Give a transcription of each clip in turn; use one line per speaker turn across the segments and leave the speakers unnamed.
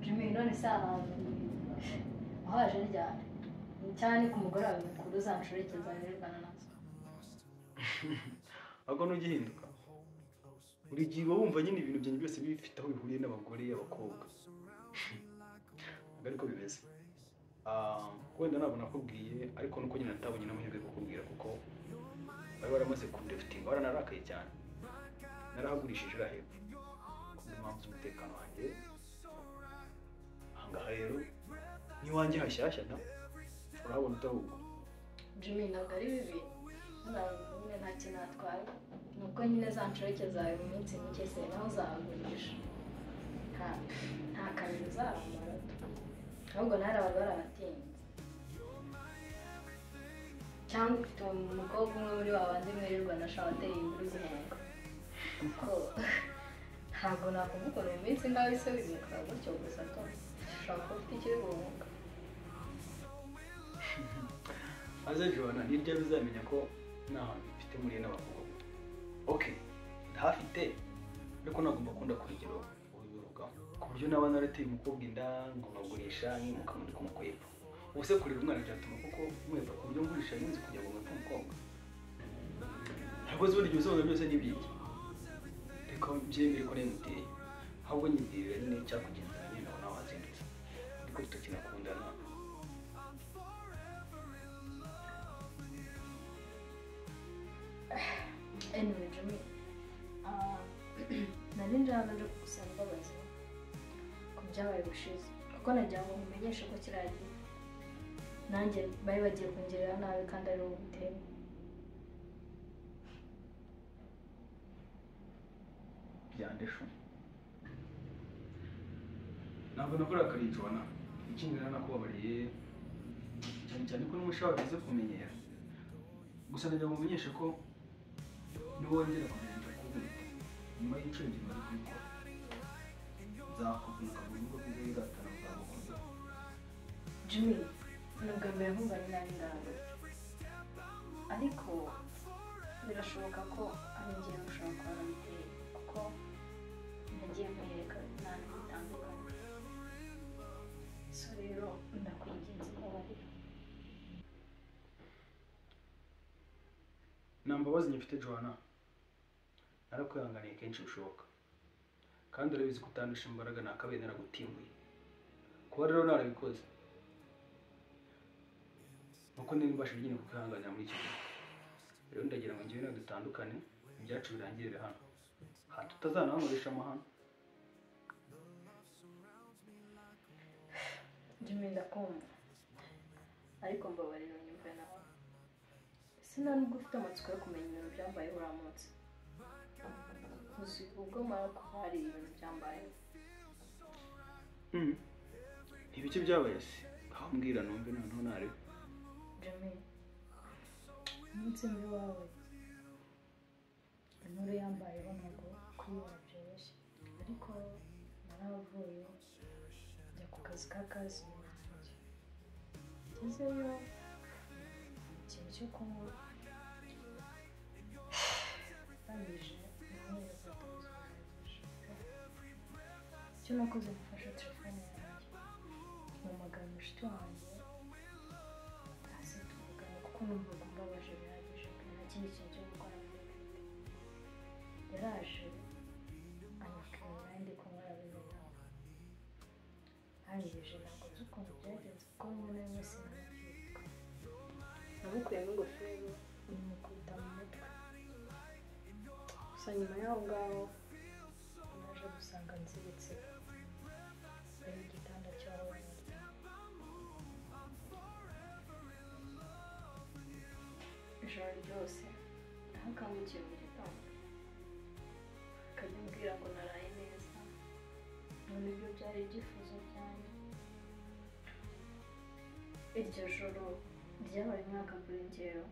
Jimmy none saha ahaje ryane cyane ku mugore wawe mukuru uzancurekeza n'irwana nazo
ahubwo nugihinduka buri gihe wumva nyine ibintu byanyu byose bifite aho bihuriye n'abagore y'abakobwa ariko bimeze wenda ntabwo nakubwiye ariko nuko nyine natabonye n'amahirwe kukubwira kuko bari baramaze kundefitinga baranarakaye cyane narahagurishije hepfo impamvu z'umutekano wanjye ahangaha rero n'iwanjye hashyashya na urahabona utahuga
Jimmy ntabwo ari bibi nyine nta kintu natwaye nuko nyine zanshoreke zawe mu minsi mike se naho uzahagurisha nta kabiri uzaramara ahubwo narabaga barabatinze cyangwa ufite umukobwa umwe muri ba bandi mwirirwa na shawateri imburu zihenga kuko ntabwo nakuvuga mu minsi ngaho ise wimuka gutyo gusa to ushobora kuba ufite ikiri guhunga
aze Joanna niryo bizamenya ko nta hantu mfite muriye n'abakobwa okay ndahafite ariko nagomba kunda kurigero ubivugaho ku buryo naba narateye umukobwa inda nkamugurisha nkimuka muri kumukwepa ubuse kurira umwana cyatuma kuko mwepfa ku buryo ngurisha n'inzi kugira ngo mwepfe umukobwa ntabwo zibona ibyo bisobanuro byose n'ibyiki reka byemere ko nemuteye ahubwo nyibwirira nyine cyakugenzana nyine nawe nawe wazindutse ariko tukinakundana
anyway Jimmy nari njyana nje kugusaba imbabazi ku byabaye gushize kuko nagira ngo mumenyeshe ko kiragiye nanjye bari bagiye kungirira nabi kandi ari wowe ubiteye
byandesho ntabwo nakora akarijwana ikindi nakubabariye cyane cyane ko n'umushahara bize kumenyera gusa nagira ngo mumenyeshe ko niwongera kugenda kubita nyuma y'inshuro ebyiri bari kubikora nzakuvunika mu bigo byiza biratana bwagukunda
Jimmy nubwo mbere nkubari nabi ngawe ariko birashoboka ko ari ngiye gushaka kuba biteye kuko nagiye mwereka n'ahantu bitandukanye so rero ndakwinginze mbabarira
nta mbabazi nyifite Joanna narakwihanganiye kenshi bishoboka kandi urabizi kutandusha imbaraga nakabaye naragutimbuye kuba rero narabikoze nuko nimbashije nyine kukwihanganira muri iki gihe rero ndagira ngo njyewe dutandukane ibyacu birangirire hano hato tutazanahangurisha amahano
Jimmy ndakumva ariko mbabarira unyumve nawe sina nubwo ufite amatsiko yo kumenya ibintu byambayeho uriya munsi uzi ubwo mara kuba hari ibintu byambayeho
ibiki byabaye se aho mbwira numve noneho ntarebe
Jimmy umunsi muri wawe inkuru yambayeho ntabwo kuyibona byoroshye ariko naravuye njya ku kazi k'akazi nanjye ngezeyo ikintu cyo kunywa bangije namwereza doze zihagije icyo nakoze gufasha telefone yanjye mpamagara mushiki wanjye hasi tuvugana kuko numvaga mbabaje bihagije nta kindi kintu cyo gukora mfite yaraje anyakira ndi kunywa arabimenya hanyirije ntabwo nzi ukuntu byagenze kuko rimwe na rimwe sinabyibuka namukuyemo ingofero nimukubita mu mutwe gusa nyuma y'aho ngaho naje gusanga nziritse ari igitanda cyaho ijoro ryose ntakangukiye mu gitondo akajya ambwira ngo naraye neza none ibyo byari ibyifuzo byanjye iryo joro ryabaye umwaka kuri njyewe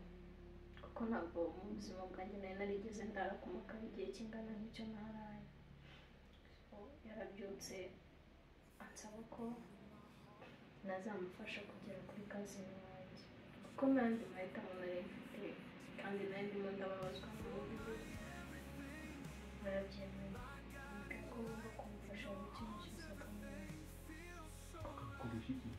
kuko ntabwo mu buzima bwanjye nari narigeze ndara ku makaro igihe kingana n'icyo naraye yarabyutse ansaba ko nazamufasha kugera kuri kazini wanjye kuko nanjye mahitamo nari mfite kandi nari ndimo ndababazwa n'umubiri barabyemeye ko ngomba kumufasha mu kintu cyose
mushiki